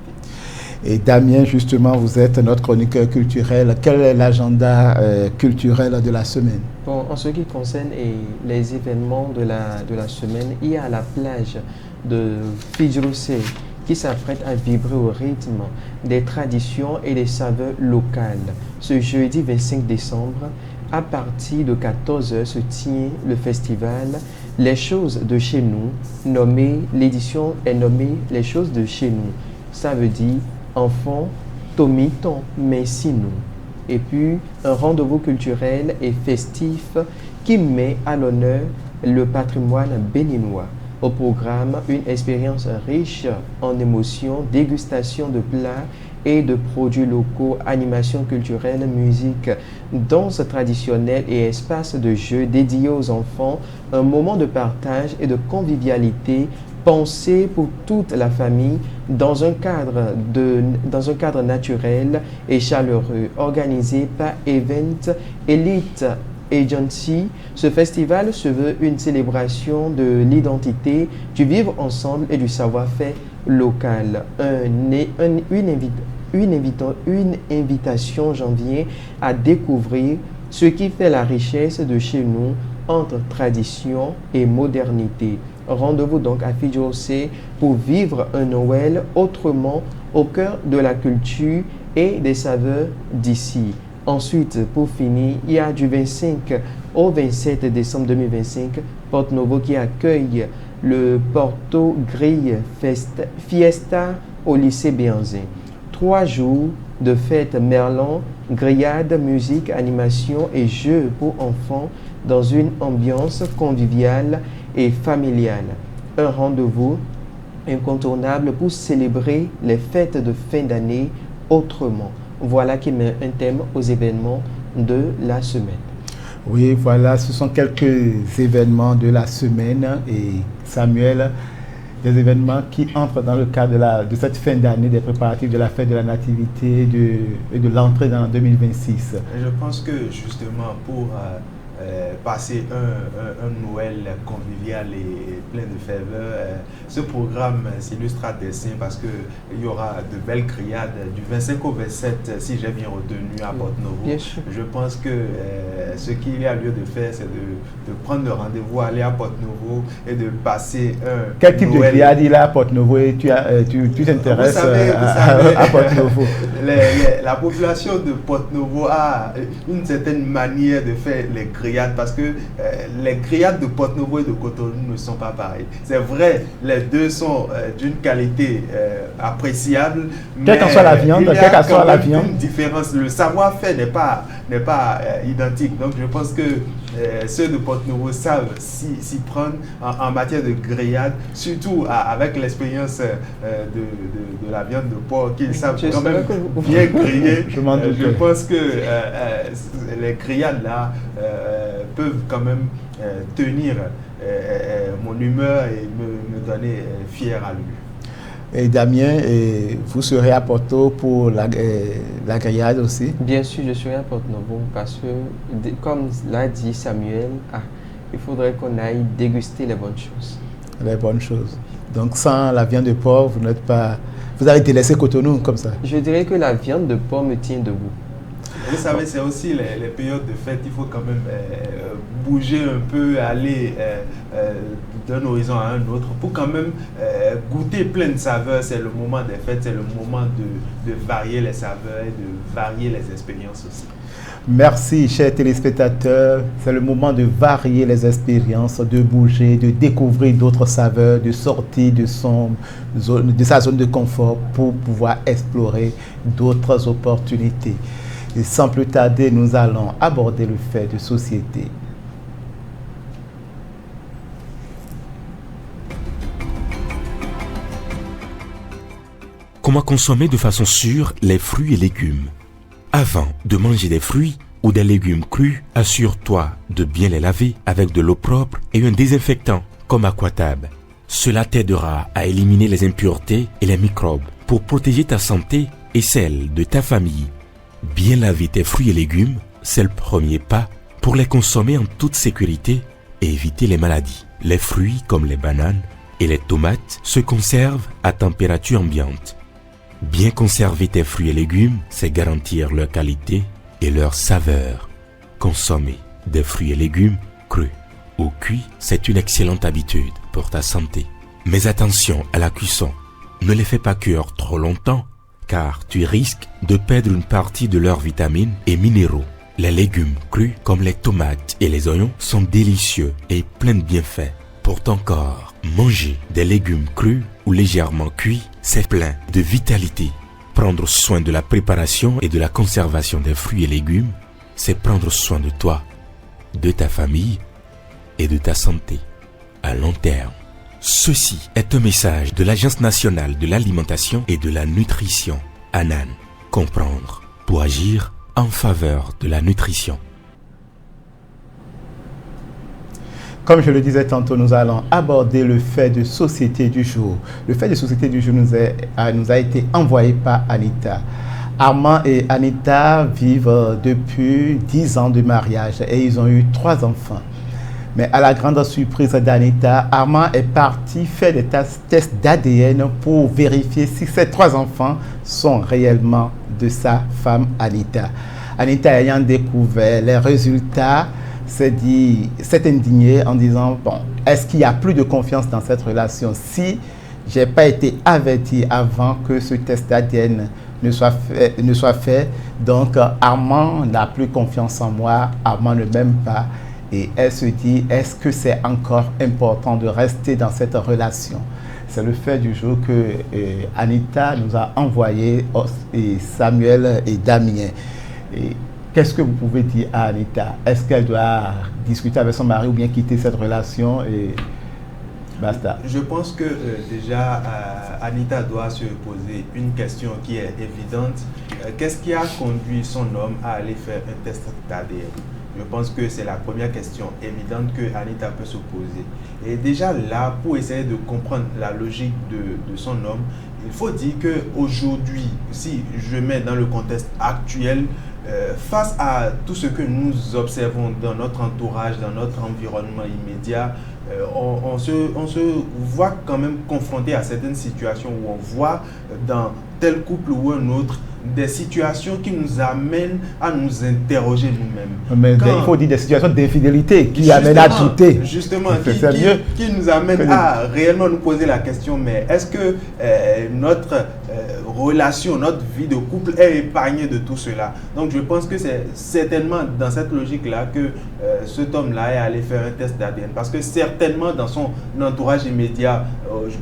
Et Damien, justement, vous êtes notre chroniqueur culturel. Quel est l'agenda culturel de la semaine? Bon, en ce qui concerne les événements de la semaine, il y a la plage de Fidjrousse qui s'apprête à vibrer au rythme des traditions et des saveurs locales. Ce jeudi 25 décembre, à partir de 14h, se tient le festival Les Choses de chez nous, l'édition est nommée Les Choses de chez nous. Ça veut dire enfant, tomiton, mais si nous. Et puis, un rendez-vous culturel et festif qui met à l'honneur le patrimoine béninois. Au programme, une expérience riche en émotions, dégustation de plats et de produits locaux, animation culturelle, musique, danse traditionnelle et espace de jeu dédié aux enfants, un moment de partage et de convivialité pensé pour toute la famille dans un cadre naturel et chaleureux, organisé par Event Elite Agency. Ce festival se veut une célébration de l'identité, du vivre ensemble et du savoir-faire local. Une invitation janvier à découvrir ce qui fait la richesse de chez nous entre tradition et modernité. Rendez-vous donc à Fidjrousse pour vivre un Noël autrement au cœur de la culture et des saveurs d'ici. Ensuite, pour finir, il y a du 25 au 27 décembre 2025, Porto Novo qui accueille le Porto Grille Fiesta au lycée Béanzin. 3 jours de fête Merlon, grillade, musique, animation et jeux pour enfants dans une ambiance conviviale et familiale. Un rendez-vous incontournable pour célébrer les fêtes de fin d'année autrement. Voilà qui met un thème aux événements de la semaine. Oui, voilà, ce sont quelques événements de la semaine et Samuel, des événements qui entrent dans le cadre de cette fin d'année, des préparatifs de la fête de la Nativité et de l'entrée dans 2026. Je pense que justement pour passer un Noël convivial et plein de ferveur, ce programme s'illustre à dessein parce qu'il y aura de belles criades du 25 au 27, si j'ai bien retenu, à Porto Novo. Je pense que ce qu'il y a lieu de faire, c'est de prendre le rendez-vous, aller à Porto Novo et de passer un Quel type Noël. de criade il y a à Porto Novo et tu t'intéresses à Porto Novo? La population de Porto Novo a une certaine manière de faire les criades parce que les criades de Porto Novo et de Cotonou ne sont pas pareilles. C'est vrai, les deux sont d'une qualité appréciable. Quelle qu'en soit la viande, il y a une différence. Le savoir-faire n'est pas identique. Donc je pense que ceux de Porto Novo savent s'y prendre en matière de grillade, surtout avec l'expérience de la viande de porc qu'ils savent quand même bien griller. Je pense que les grillades là peuvent quand même tenir mon humeur et me donner fier à lui. Et Damien, vous serez à Porto pour la grillade aussi? Bien sûr, je serai à Porto Novo parce que, comme l'a dit Samuel, il faudrait qu'on aille déguster les bonnes choses. Les bonnes choses. Donc sans la viande de porc, vous avez délaissé Cotonou comme ça. Je dirais que la viande de porc me tient debout. Vous savez, c'est aussi les périodes de fête, il faut quand même bouger un peu, aller d'un horizon à un autre pour quand même goûter plein de saveurs. C'est le moment des fêtes, c'est le moment de varier les saveurs et de varier les expériences aussi. Merci, chers téléspectateurs. C'est le moment de varier les expériences, de bouger, de découvrir d'autres saveurs, de sortir de sa zone de confort pour pouvoir explorer d'autres opportunités. Et sans plus tarder, nous allons aborder le fait de société. Comment consommer de façon sûre les fruits et légumes? Avant de manger des fruits ou des légumes crus, assure-toi de bien les laver avec de l'eau propre et un désinfectant comme Aquatab. Cela t'aidera à éliminer les impuretés et les microbes pour protéger ta santé et celle de ta famille. Bien laver tes fruits et légumes, c'est le premier pas pour les consommer en toute sécurité et éviter les maladies. Les fruits comme les bananes et les tomates se conservent à température ambiante. Bien conserver tes fruits et légumes, c'est garantir leur qualité et leur saveur. Consommer des fruits et légumes crus ou cuits, c'est une excellente habitude pour ta santé. Mais attention à la cuisson. Ne les fais pas cuire trop longtemps car tu risques de perdre une partie de leurs vitamines et minéraux. Les légumes crus comme les tomates et les oignons sont délicieux et pleins de bienfaits pour ton corps. Manger des légumes crus ou légèrement cuits, c'est plein de vitalité. Prendre soin de la préparation et de la conservation des fruits et légumes, c'est prendre soin de toi, de ta famille et de ta santé à long terme. Ceci est un message de l'Agence nationale de l'alimentation et de la nutrition, ANAN. Comprendre pour agir en faveur de la nutrition. Comme je le disais tantôt, nous allons aborder le fait de société du jour. Le fait de société du jour nous a été envoyé par Anita. Armand et Anita vivent depuis 10 ans de mariage et ils ont eu 3 enfants. Mais à la grande surprise d'Anita, Armand est parti faire des tests d'ADN pour vérifier si ces 3 enfants sont réellement de sa femme Anita. Anita ayant découvert les résultats, s'est indigné en disant, bon, est-ce qu'il y a plus de confiance dans cette relation si je n'ai pas été averti avant que ce test d'ADN ne soit fait. Donc Armand n'a plus confiance en moi, Armand ne m'aime pas. Et elle se dit, est-ce que c'est encore important de rester dans cette relation? C'est le fait du jour que Anita nous a envoyé, et Samuel et Damien. Et qu'est-ce que vous pouvez dire à Anita? Est-ce qu'elle doit discuter avec son mari ou bien quitter cette relation et basta? Je pense que déjà Anita doit se poser une question qui est évidente. Qu'est-ce qui a conduit son homme à aller faire un test d'ADN? Je pense que c'est la première question évidente que Anita peut se poser. Et déjà là, pour essayer de comprendre la logique de son homme, il faut dire qu'aujourd'hui, si je mets dans le contexte actuel, face à tout ce que nous observons dans notre entourage, dans notre environnement immédiat, on se voit quand même confronté à certaines situations où on voit dans tel couple ou un autre des situations qui nous amènent à nous interroger nous-mêmes. Mais il faut dire des situations d'infidélité qui amènent à douter. Justement, qui nous amènent à réellement nous poser la question, mais est-ce que notre relation, notre vie de couple est épargnée de tout cela? Donc je pense que c'est certainement dans cette logique-là que cet homme-là est allé faire un test d'ADN. Parce que certainement dans son entourage immédiat,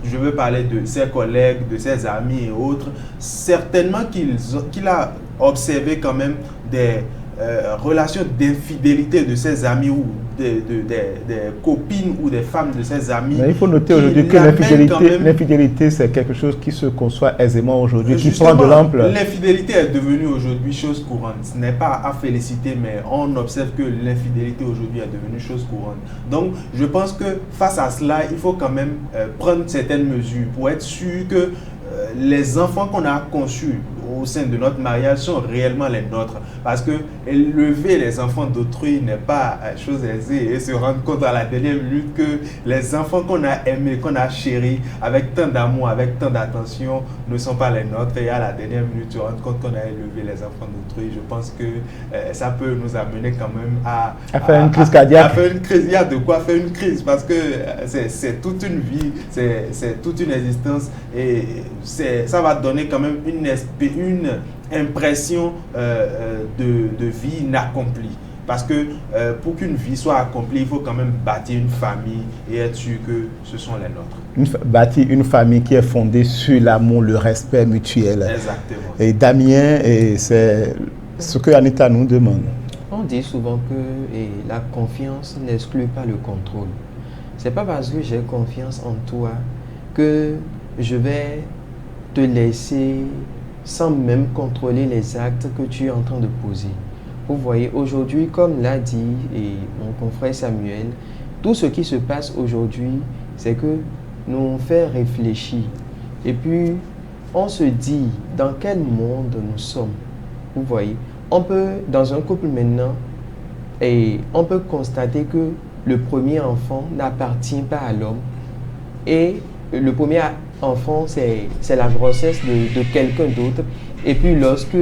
je veux parler de ses collègues, de ses amis et autres, certainement qu'il a observé quand même des relations d'infidélité de ses amis ou des copines ou des femmes de ses amis. Mais il faut noter aujourd'hui que l'infidélité, c'est quelque chose qui se conçoit aisément aujourd'hui, qui prend de l'ampleur. L'infidélité est devenue aujourd'hui chose courante. Ce n'est pas à féliciter, mais on observe que l'infidélité aujourd'hui est devenue chose courante. Donc, je pense que face à cela, il faut quand même prendre certaines mesures pour être sûr que les enfants qu'on a conçus au sein de notre mariage sont réellement les nôtres. Parce que élever les enfants d'autrui n'est pas chose aisée, et se rendre compte à la dernière minute que les enfants qu'on a aimés, qu'on a chéris avec tant d'amour, avec tant d'attention, ne sont pas les nôtres, et à la dernière minute se rendre compte qu'on a élevé les enfants d'autrui. Je pense que ça peut nous amener quand même à faire une crise cardiaque. À faire une crise. Il y a de quoi faire une crise, parce que c'est toute une vie, c'est toute une existence, et ça va donner quand même une impression de vie inaccomplie. Parce que pour qu'une vie soit accomplie, il faut quand même bâtir une famille et être sûr que ce sont les nôtres. Bâtir une famille qui est fondée sur l'amour, le respect mutuel. Exactement. Et Damien, c'est ce que Anita nous demande. On dit souvent que la confiance n'exclut pas le contrôle. C'est pas parce que j'ai confiance en toi que je vais te laisser sans même contrôler les actes que tu es en train de poser. Vous voyez, aujourd'hui, comme l'a dit mon confrère Samuel, tout ce qui se passe aujourd'hui, c'est que nous fait réfléchir. Et puis, on se dit dans quel monde nous sommes. Vous voyez, on peut, dans un couple maintenant, on peut constater que le premier enfant n'appartient pas à l'homme. Et le premier enfant, c'est la grossesse de quelqu'un d'autre. Et puis lorsque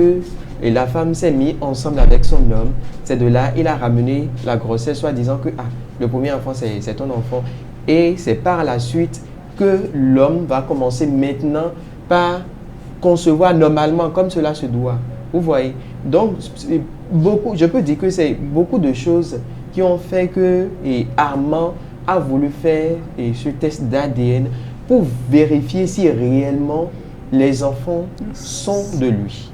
la femme s'est mise ensemble avec son homme, c'est de là il a ramené la grossesse, soit disant que le premier enfant, c'est ton enfant. Et c'est par la suite que l'homme va commencer maintenant par concevoir normalement comme cela se doit. Vous voyez? Donc, je peux dire que c'est beaucoup de choses qui ont fait que Armand a voulu faire ce test d'ADN pour vérifier si réellement les enfants sont de lui.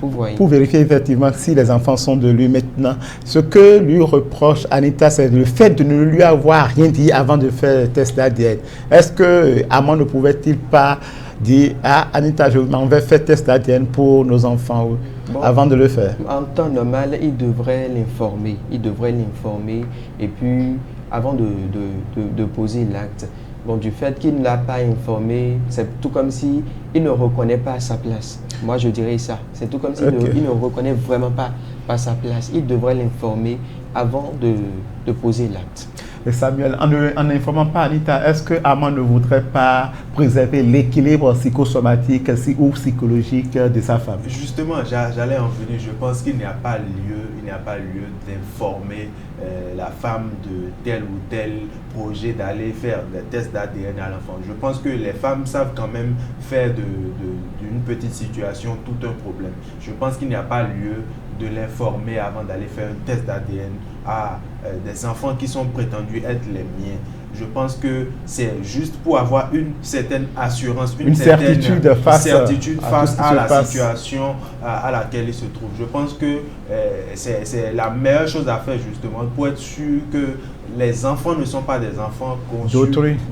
Vous voyez. Pour vérifier effectivement si les enfants sont de lui maintenant. Ce que lui reproche Anita, c'est le fait de ne lui avoir rien dit avant de faire le test d'ADN. Est-ce que Armand ne pouvait-il pas dire Anita, je m'en vais faire test d'ADN pour nos enfants avant de le faire? En temps normal, il devrait l'informer. Et puis, avant de poser l'acte. Bon, du fait qu'il ne l'a pas informé, c'est tout comme si il ne reconnaît pas sa place. Moi, je dirais ça. C'est tout comme s'il ne reconnaît vraiment pas sa place. Il devrait l'informer avant de poser l'acte. Et Samuel, en n'informant pas Anita, est-ce que Armand ne voudrait pas préserver l'équilibre psychosomatique ou psychologique de sa femme? Justement, j'allais en venir. Je pense qu'il n'y a pas lieu d'informer la femme de tel ou tel projet d'aller faire des tests d'ADN à l'enfant. Je pense que les femmes savent quand même faire d'une petite situation tout un problème. Je pense qu'il n'y a pas lieu de l'informer avant d'aller faire un test d'ADN à des enfants qui sont prétendus être les miens. Je pense que c'est juste pour avoir une certaine assurance, une certaine certitude face à la situation à laquelle il se trouve. Je pense que c'est la meilleure chose à faire justement pour être sûr que les enfants ne sont pas des enfants conçus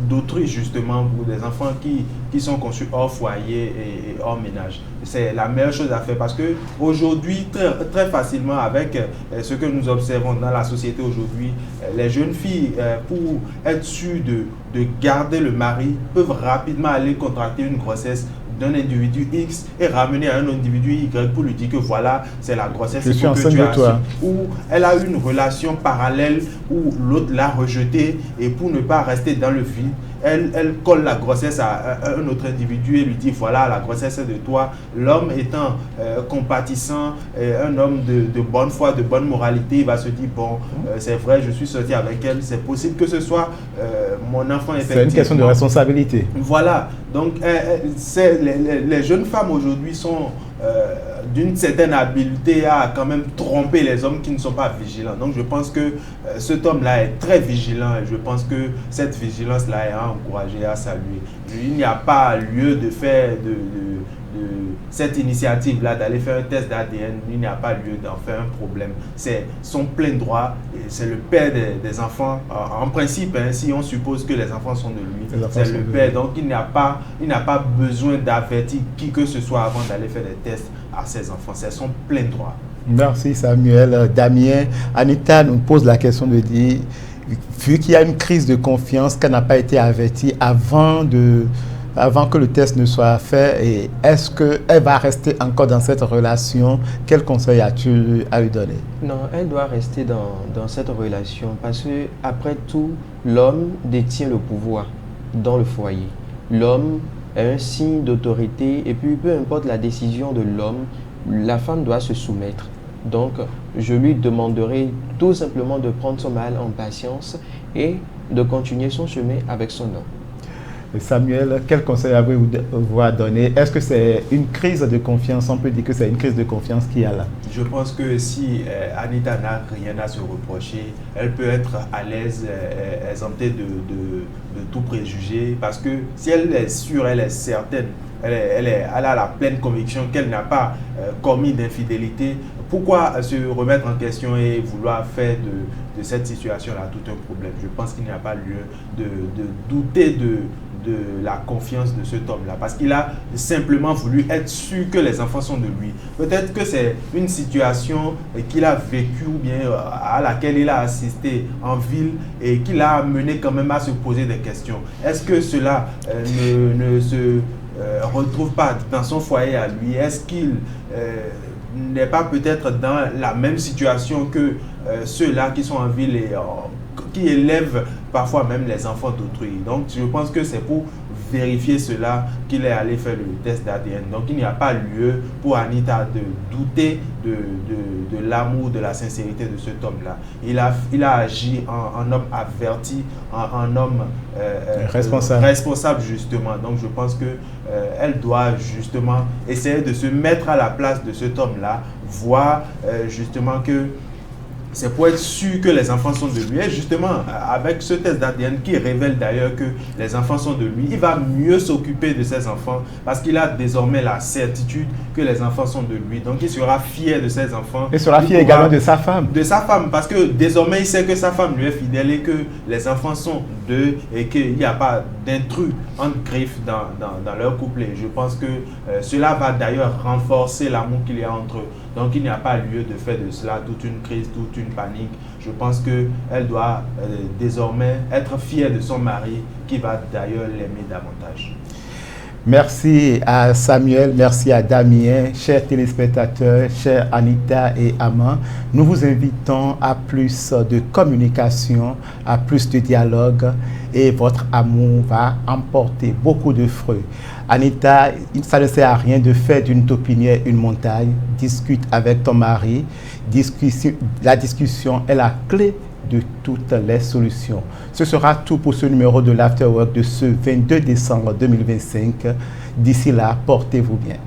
d'autrui justement, ou des enfants qui sont conçus hors foyer et hors ménage. C'est la meilleure chose à faire parce que aujourd'hui, très facilement, avec ce que nous observons dans la société aujourd'hui, les jeunes filles, pour être sûres de garder le mari, peuvent rapidement aller contracter une grossesse d'un individu X et ramener à un individu Y pour lui dire que voilà, c'est la grossesse que tu as. Ou elle a une relation parallèle où l'autre l'a rejetée et pour ne pas rester dans le vide, elle colle la grossesse à un autre individu et lui dit voilà, la grossesse est de toi. L'homme étant compatissant, un homme de bonne foi, de bonne moralité, il va se dire bon, c'est vrai, je suis sorti avec elle, c'est possible que ce soit mon enfant. C'est une question de responsabilité. Voilà, donc les jeunes femmes aujourd'hui sont d'une certaine habileté à quand même tromper les hommes qui ne sont pas vigilants. Donc je pense que cet homme-là est très vigilant et je pense que cette vigilance-là est à encourager, à saluer. Il n'y a pas lieu de faire de cette initiative-là, d'aller faire un test d'ADN, il n'y a pas lieu d'en faire un problème. C'est son plein droit, c'est le père des enfants. En principe, hein, si on suppose que les enfants sont de lui, c'est le père. Donc il n'a pas besoin d'avertir qui que ce soit avant d'aller faire des tests à ses enfants. C'est son plein droit. Merci Samuel. Damien, Anita nous pose la question de dire, vu qu'il y a une crise de confiance, qu'elle n'a pas été avertie avant de avant que le test ne soit fait, et est-ce qu'elle va rester encore dans cette relation? Quel conseil as-tu à lui donner? Non, elle doit rester dans cette relation parce que, après tout, l'homme détient le pouvoir dans le foyer. L'homme est un signe d'autorité et puis peu importe la décision de l'homme, la femme doit se soumettre. Donc, je lui demanderai tout simplement de prendre son mal en patience et de continuer son chemin avec son homme. Samuel, quel conseil avez-vous à donner? Est-ce que c'est une crise de confiance? On peut dire que c'est une crise de confiance qu'il y a là. Je pense que si Anita n'a rien à se reprocher, elle peut être à l'aise, exemptée de tout préjugé, parce que si elle est sûre, elle est certaine, elle a la pleine conviction qu'elle n'a pas commis d'infidélité, pourquoi se remettre en question et vouloir faire de cette situation-là tout un problème? Je pense qu'il n'y a pas lieu de douter de la confiance de cet homme-là, parce qu'il a simplement voulu être sûr que les enfants sont de lui. Peut-être que c'est une situation qu'il a vécue ou bien à laquelle il a assisté en ville et qui l'a amené quand même à se poser des questions. Est-ce que cela ne se retrouve pas dans son foyer à lui? Est-ce qu'il n'est pas peut-être dans la même situation que ceux-là qui sont en ville et qui élèvent parfois même les enfants d'autrui? Donc je pense que c'est pour vérifier cela qu'il est allé faire le test d'ADN. Donc il n'y a pas lieu pour Anita de douter de l'amour, de la sincérité de cet homme-là. Il a agi en homme averti, en homme responsable justement. Donc je pense que elle doit justement essayer de se mettre à la place de cet homme-là, voir justement que c'est pour être sûr que les enfants sont de lui. Et justement, avec ce test d'ADN qui révèle d'ailleurs que les enfants sont de lui, il va mieux s'occuper de ses enfants parce qu'il a désormais la certitude que les enfants sont de lui. Donc, il sera fier de ses enfants. Il sera fier également de sa femme. De sa femme, parce que désormais, il sait que sa femme lui est fidèle et que les enfants sont d'eux et qu'il n'y a pas d'intrus entre griffes dans leur couple. Et je pense que cela va d'ailleurs renforcer l'amour qu'il y a entre eux. Donc, il n'y a pas lieu de faire de cela toute une crise, toute une panique. Je pense qu'elle doit désormais être fière de son mari qui va d'ailleurs l'aimer davantage. Merci à Samuel, merci à Damien, chers téléspectateurs, chers Anita et Amand. Nous vous invitons à plus de communication, à plus de dialogue et votre amour va emporter beaucoup de fruits. Anita, ça ne sert à rien de faire d'une taupière une montagne. Discute avec ton mari. La discussion est la clé de toutes les solutions. Ce sera tout pour ce numéro de l'Afterwork de ce 22 décembre 2025. D'ici là, portez-vous bien.